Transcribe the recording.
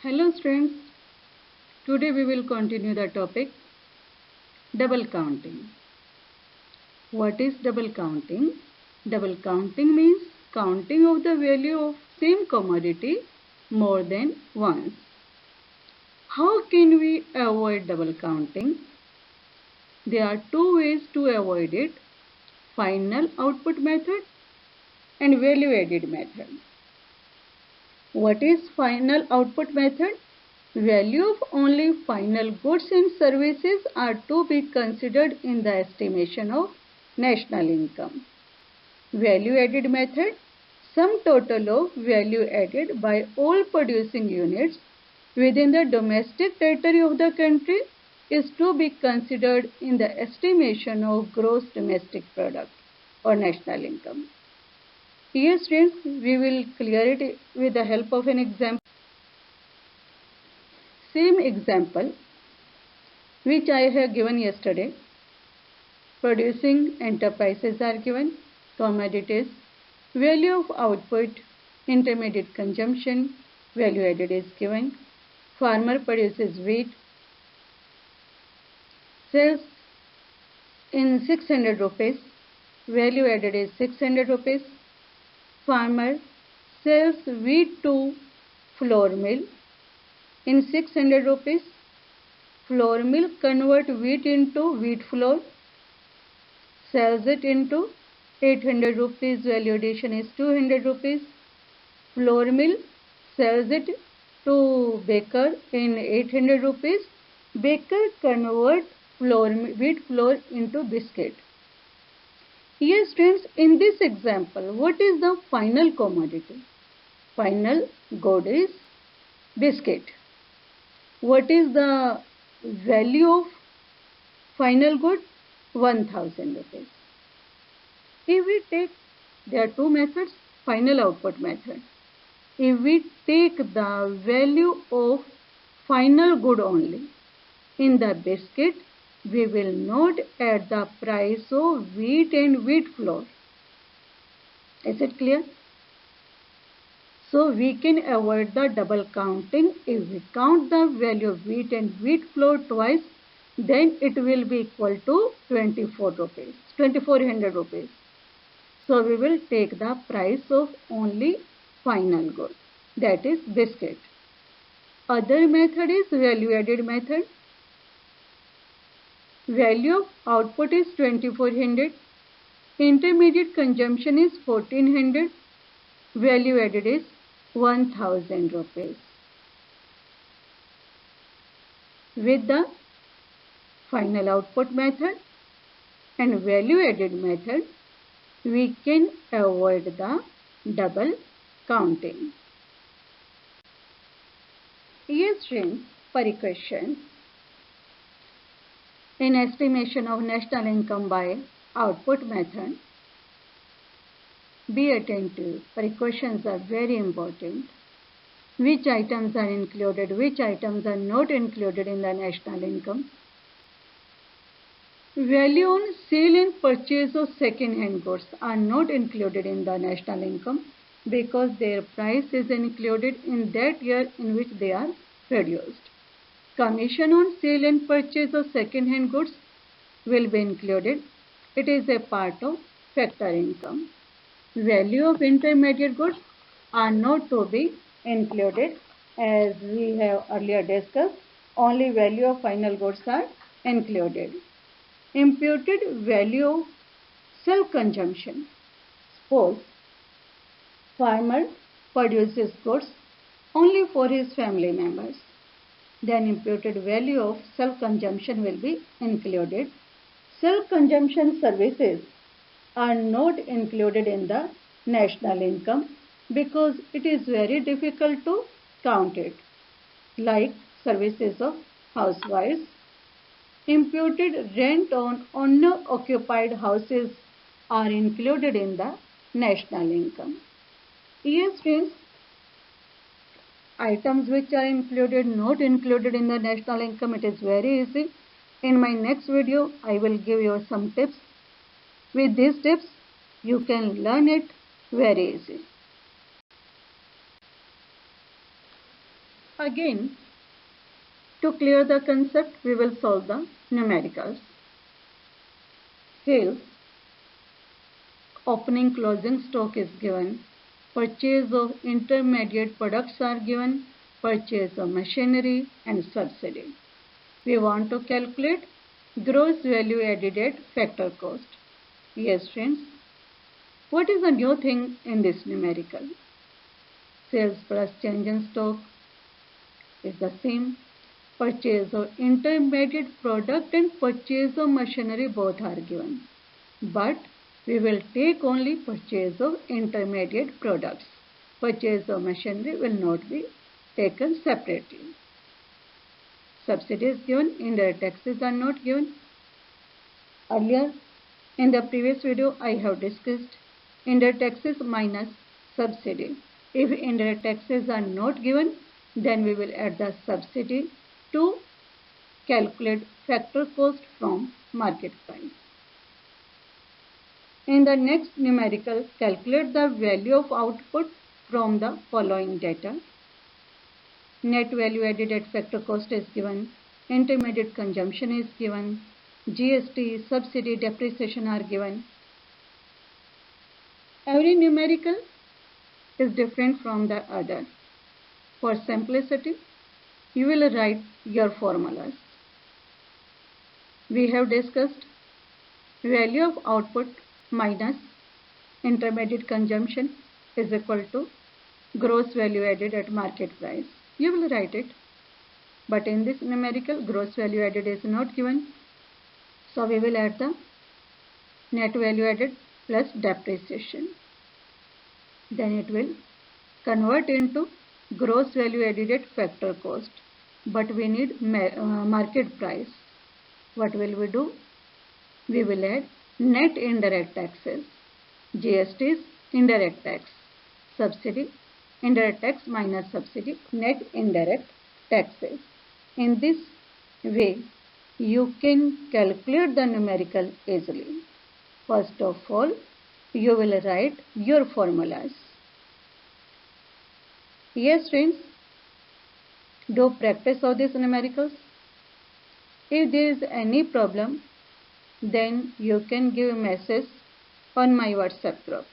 Hello students, today we will continue the topic double counting. What is double counting? Double counting means counting of the value of same commodity more than once. How can we avoid double counting? There are two ways to avoid it: final output method and value added method. What is final output method? Value of only final goods and services are to be considered in the estimation of national income. Value added method: sum total of value added by all producing units within the domestic territory of the country is to be considered in the estimation of gross domestic product or national income. Here students, we will clear it with the help of an example. Same example which I have given yesterday. Producing enterprises are given, commodities, value of output, intermediate consumption, value added is given. Farmer produces wheat, sells in 600 rupees, value added is 600 rupees. Farmer sells wheat to flour mill in 600 rupees. Flour mill convert wheat into wheat flour, sells it into 800 rupees, value addition is 200 rupees. Flour mill sells it to baker in 800 rupees. Baker convert wheat flour into biscuit. Here students, in this example, what is the final commodity? Final good is biscuit. What is the value of final good? 1000 rupees. If we take, there are two methods, final output method. If we take the value of final good only in the biscuit, we will not add the price of wheat and wheat flour. Is it clear? So we can avoid the double counting. If we count the value of wheat and wheat flour twice, then it will be equal to 2400 rupees. So we will take the price of only final good, that is biscuit. Other method is value added method. Value of output is 2400, intermediate consumption is 1400, value added is 1000 rupees. With the final output method and value added method, we can avoid the double counting. Here students, question. In estimation of national income by output method, be attentive. Questions are very important. Which items are included? Which items are not included in the national income? Value on sale and purchase of second-hand goods are not included in the national income because their price is included in that year in which they are produced. Commission on sale and purchase of second-hand goods will be included. It is a part of factor income. Value of intermediate goods are not to be included, as we have earlier discussed. Only value of final goods are included. Imputed value of self-consumption. Suppose farmer produces goods only for his family members. Then imputed value of self-consumption will be included. Self-consumption services are not included in the national income because it is very difficult to count it, like services of housewives. Imputed rent on owner-occupied houses are included in the national income. Yes, friends, items which are included, not included in the national income, it is very easy. In my next video, I will give you some tips. With these tips, you can learn it very easy. Again, to clear the concept, we will solve the numericals. Sales, opening closing stock is given, purchase of intermediate products are given, purchase of machinery and subsidy. We want to calculate gross value added at factor cost. Yes friends, what is the new thing in this numerical? Sales plus change in stock is the same. Purchase of intermediate product and purchase of machinery both are given. But we will take only purchase of intermediate products. Purchase of machinery will not be taken separately. Subsidy is given, indirect taxes are not given. Earlier in the previous video I have discussed indirect taxes minus subsidy. If indirect taxes are not given, then we will add the subsidy to calculate factor cost from market price. In the next numerical, calculate the value of output from the following data. Net value added at factor cost is given, intermediate consumption is given, GST, subsidy, depreciation are given. Every numerical is different from the other. For simplicity, you will write your formulas. We have discussed value of output minus intermediate consumption is equal to gross value added at market price. You will write it. But in this numerical, gross value added is not given. So we will add the net value added plus depreciation. Then it will convert into gross value added at factor cost. But we need market price. What will we do? We will add net indirect taxes. GST is indirect tax. Subsidy, indirect tax minus subsidy, net indirect taxes. In this way, you can calculate the numerical easily. First of all, you will write your formulas. Yes friends, do practice of these numericals. If there is any problem, then you can give a message on my WhatsApp group.